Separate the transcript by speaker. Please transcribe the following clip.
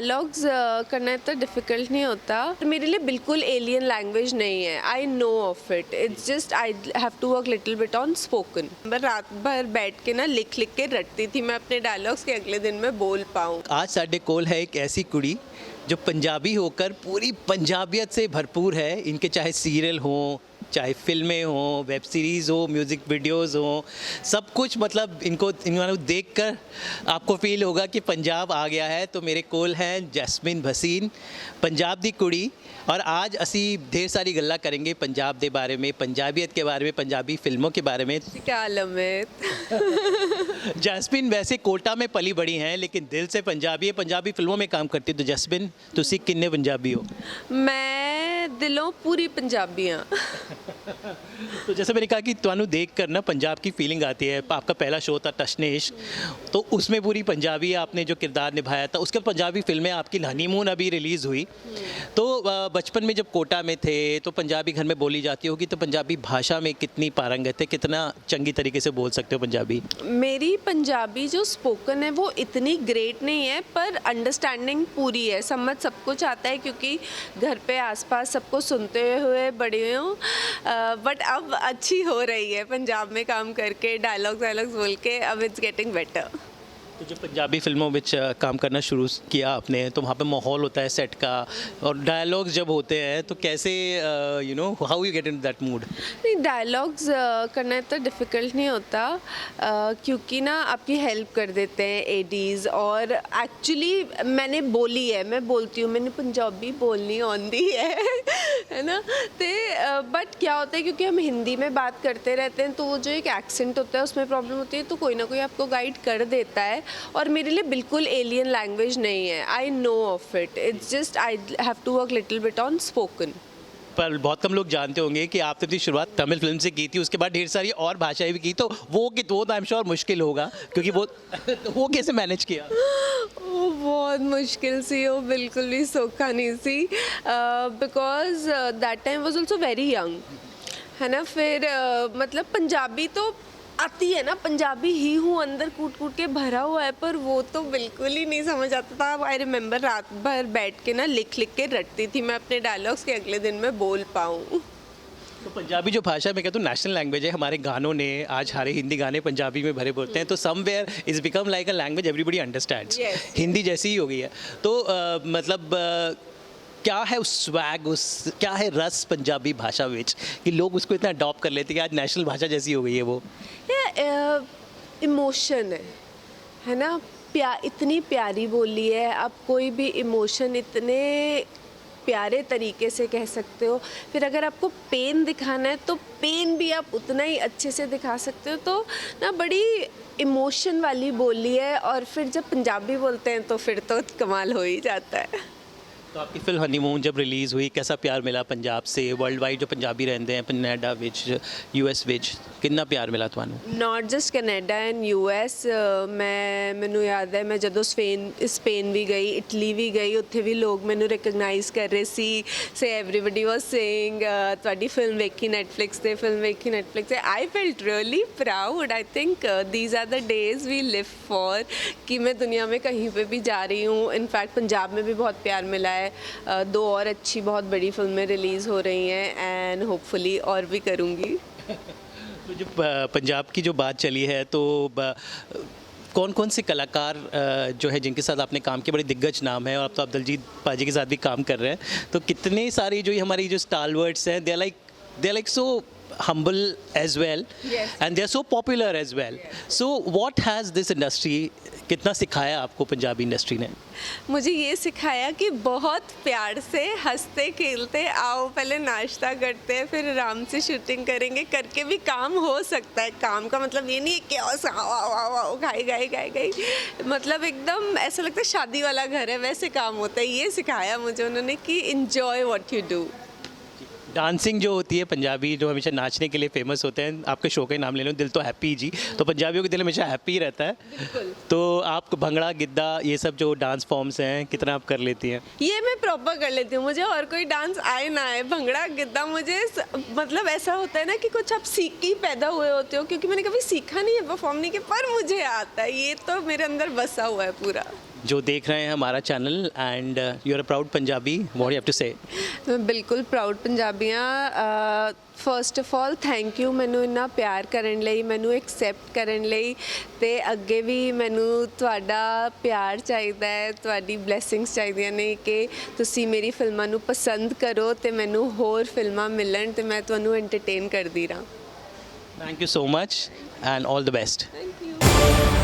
Speaker 1: Dialogues करना इतना difficult नहीं होता। मेरे लिए बिल्कुल एलियन लैंग्वेज नहीं है। I know of it. It's just I have to work little bit on spoken. मैं रात भर बैठ के ना लिख लिख के रटती थी मैं अपने डायलॉग्स के अगले दिन में बोल पाऊँ।
Speaker 2: आज साडे कोल है एक ऐसी कुड़ी जो पंजाबी होकर पूरी पंजाबियत से भरपूर है। इनके चाहे सीरियल हों, चाहे फिल्में हों, वेब सीरीज़ हो, म्यूज़िक वीडियोस हों, सब कुछ मतलब इनको देखकर आपको फील होगा कि पंजाब आ गया है। तो मेरे कोल हैं जैस्मिन भसीन, पंजाब दी कुड़ी। और आज असी ढेर सारी गल्ला करेंगे पंजाब के बारे में, पंजाबियत के बारे में, पंजाबी फिल्मों के बारे में।
Speaker 1: क्या लम्हे।
Speaker 2: जैस्मिन वैसे कोटा में पली बड़ी हैं लेकिन दिल से पंजाबी है, पंजाबी फिल्मों में काम करती है। तो जैस्मिन तुसी किन्ने पंजाबी हो?
Speaker 1: मैं दिलों पूरी पंजाबी हाँ।
Speaker 2: तो जैसे मैंने कहा कि तुहानू देख कर ना पंजाब की फीलिंग आती है। आपका पहला शो था टशनेश, तो उसमें पूरी पंजाबी आपने जो किरदार निभाया था। उसके बाद पंजाबी फिल्में आपकी हनीमून अभी रिलीज़ हुई। तो बचपन में जब कोटा में थे तो पंजाबी घर में बोली जाती होगी, तो पंजाबी भाषा में कितनी पारंगत है, कितना चंगी तरीके से बोल सकते हो पंजाबी?
Speaker 1: मेरी पंजाबी जो स्पोकन है वो इतनी ग्रेट नहीं है, पर अंडरस्टैंडिंग पूरी है, समझ सब कुछ आता है क्योंकि घर पे आसपास सबको सुनते हुए बड़ी हूँ। बट अब अच्छी हो रही है पंजाब में काम करके, डायलॉग्स बोल के। अब इट्स गेटिंग बेटर।
Speaker 2: तो जब पंजाबी फिल्मों में काम करना शुरू किया आपने, तो वहाँ पे माहौल होता है सेट का, और डायलॉग्स जब होते हैं तो कैसे how you get in that mood?
Speaker 1: नहीं, डायलॉग्स करना इतना डिफ़िकल्ट नहीं होता क्योंकि ना आपकी हेल्प कर देते हैं एडीज़। और एक्चुअली मैंने बोली है, मैं बोलती हूँ, मैंने पंजाबी बोलनी आती है ना। तो बट क्या होता है क्योंकि हम हिंदी में बात करते रहते हैं तो वो जो एक एक्सेंट होता है उसमें प्रॉब्लम होती है, तो कोई ना कोई आपको गाइड कर देता है। और मेरे लिए बिल्कुल एलियन लैंग्वेज नहीं है। I know of it. It's just I have to work little bit on spoken.
Speaker 2: पर बहुत कम लोग जानते होंगे कि आपने अपनी शुरुआत तमिल फिल्म से की थी, उसके बाद ढेर सारी और भाषाएं भी की। तो वो आई एम श्योर मुश्किल होगा, क्योंकि वो कैसे मैनेज किया?
Speaker 1: वो बहुत मुश्किल सी, वो बिल्कुल भी सौखा नहीं सी, because that time was also very young, है ना। फिर मतलब पंजाबी तो आती है ना, पंजाबी ही हूँ, अंदर कूट कूट के भरा हुआ है, पर वो तो बिल्कुल ही नहीं समझ आता था। आई रिमेंबर रात भर बैठ के ना लिख लिख के रटती थी मैं अपने डायलॉग्स के अगले दिन में बोल पाऊँ।
Speaker 2: तो पंजाबी जो भाषा मैं कहता हूँ नेशनल लैंग्वेज है। हमारे गानों ने आज सारे हिंदी गाने पंजाबी में भरे पड़ते हैं, तो somewhere is become like a language everybody understands. Hindi जैसी ही हो गई है। तो क्या है उस स्वैग, उस क्या है रस पंजाबी भाषा विच कि लोग उसको इतना अडॉप्ट कर लेते हैं कि आज नेशनल भाषा जैसी हो गई है वो?
Speaker 1: इमोशन है ना। इतनी प्यारी बोली है, आप कोई भी इमोशन इतने प्यारे तरीके से कह सकते हो। फिर अगर आपको पेन दिखाना है तो पेन भी आप उतना ही अच्छे से दिखा सकते हो। तो ना बड़ी इमोशन वाली बोली है। और फिर जब पंजाबी बोलते हैं तो फिर तो कमाल हो ही जाता है।
Speaker 2: तो आपकी फिल्म हनीमून जब रिलीज़ हुई, कैसा प्यार मिला पंजाब से? वर्ल्ड वाइड जो पंजाबी रहते हैं कनाडा विच, US विच, कितना प्यार मिला ਤੁਹਾਨੂੰ?
Speaker 1: Not just Canada and US। ਮੈਨੂੰ याद है मैं ਜਦੋਂ स्पेन भी गई, इटली भी गई, ਉੱਥੇ ਵੀ ਲੋਕ ਮੈਨੂੰ ਰਿਕਗਨਾਈਜ਼ ਕਰ ਰਹੇ ਸੀ। ਸੇ एवरीबडी वाज सेइंग ਤੁਹਾਡੀ ਫਿਲਮ ਵੇਖੀ ਨੈਟਫਲਿਕਸ ਤੇ, ਫਿਲਮ ਵੇਖੀ ਨੈਟਫਲਿਕਸ ਤੇ। I felt really proud. I think these are the days we live for, कि मैं दुनिया में कहीं पे भी जा रही हूँ। इनफैक्ट पंजाब में भी बहुत प्यार मिला है। 2 और अच्छी बहुत बड़ी फिल्में रिलीज़ हो रही हैं एंड होपफुली और भी करूँगी।
Speaker 2: तो जब पंजाब की जो बात चली है, तो कौन कौन से कलाकार जो है जिनके साथ आपने काम किया, बड़े दिग्गज नाम है, और अब तो आप दलजीत पाजी के साथ भी काम कर रहे हैं। तो कितने सारे जो हमारी जो स्टालवर्ड्स हैं, they are like so humble as well, and they are so popular as well. So what has this industry कितना सिखाया आपको पंजाबी इंडस्ट्री ने?
Speaker 1: मुझे ये सिखाया कि बहुत प्यार से हंसते खेलते आओ, पहले नाश्ता करते हैं, फिर आराम से शूटिंग करेंगे, करके भी काम हो सकता है। काम का मतलब ये नहीं है कि आओ गई, मतलब एकदम ऐसा लगता है शादी वाला घर है, वैसे काम होता है। ये सिखाया मुझे उन्होंने कि enjoy what you do.
Speaker 2: Dancing जो होती है पंजाबी, जो हमेशा नाचने के लिए फेमस होते हैं, आपके शो का नाम ले लो, दिल तो हैप्पी जी, तो पंजाबियों के दिल हमेशा हैप्पी रहता है। तो आप भंगड़ा, गिद्दा, ये सब जो डांस फॉर्म्स हैं, कितना आप कर लेती हैं?
Speaker 1: ये मैं प्रॉपर कर लेती हूँ। मुझे और कोई डांस आए ना आए, भंगड़ा गिद्दा मुझे मतलब ऐसा होता है ना कि कुछ आप सीख के ही पैदा हुए होते हो, क्योंकि मैंने कभी सीखा नहीं है, परफॉर्म नहीं किया, पर मुझे आता है। ये तो मेरे अंदर बसा हुआ है पूरा।
Speaker 2: जो देख रहे हैं हमारा channel and you are a proud Punjabi, what you have to say?
Speaker 1: ਮੈਂ ਬਿਲਕੁਲ ਪ੍ਰਾਊਡ ਪੰਜਾਬੀਆਂ। First of all thank you ਮੈਨੂੰ ਇੰਨਾ ਪਿਆਰ ਕਰਨ ਲਈ, ਮੈਨੂੰ ਐਕਸੈਪਟ ਕਰਨ ਲਈ, ਤੇ ਅੱਗੇ ਵੀ ਮੈਨੂੰ ਤੁਹਾਡਾ ਪਿਆਰ ਚਾਹੀਦਾ ਹੈ, ਤੁਹਾਡੀ ਬਲੇਸਿੰਗਸ ਚਾਹੀਦੀਆਂ ਨੇ ਕਿ ਤੁਸੀਂ ਮੇਰੀ ਫਿਲਮਾਂ ਨੂੰ ਪਸੰਦ ਕਰੋ ਤੇ ਮੈਨੂੰ ਹੋਰ ਫਿਲਮਾਂ ਮਿਲਣ ਤੇ ਮੈਂ ਤੁਹਾਨੂੰ ਐਂਟਰਟੇਨ ਕਰਦੀ ਰਹਾਂ।
Speaker 2: Thank you so much and all the best.
Speaker 1: Thank you.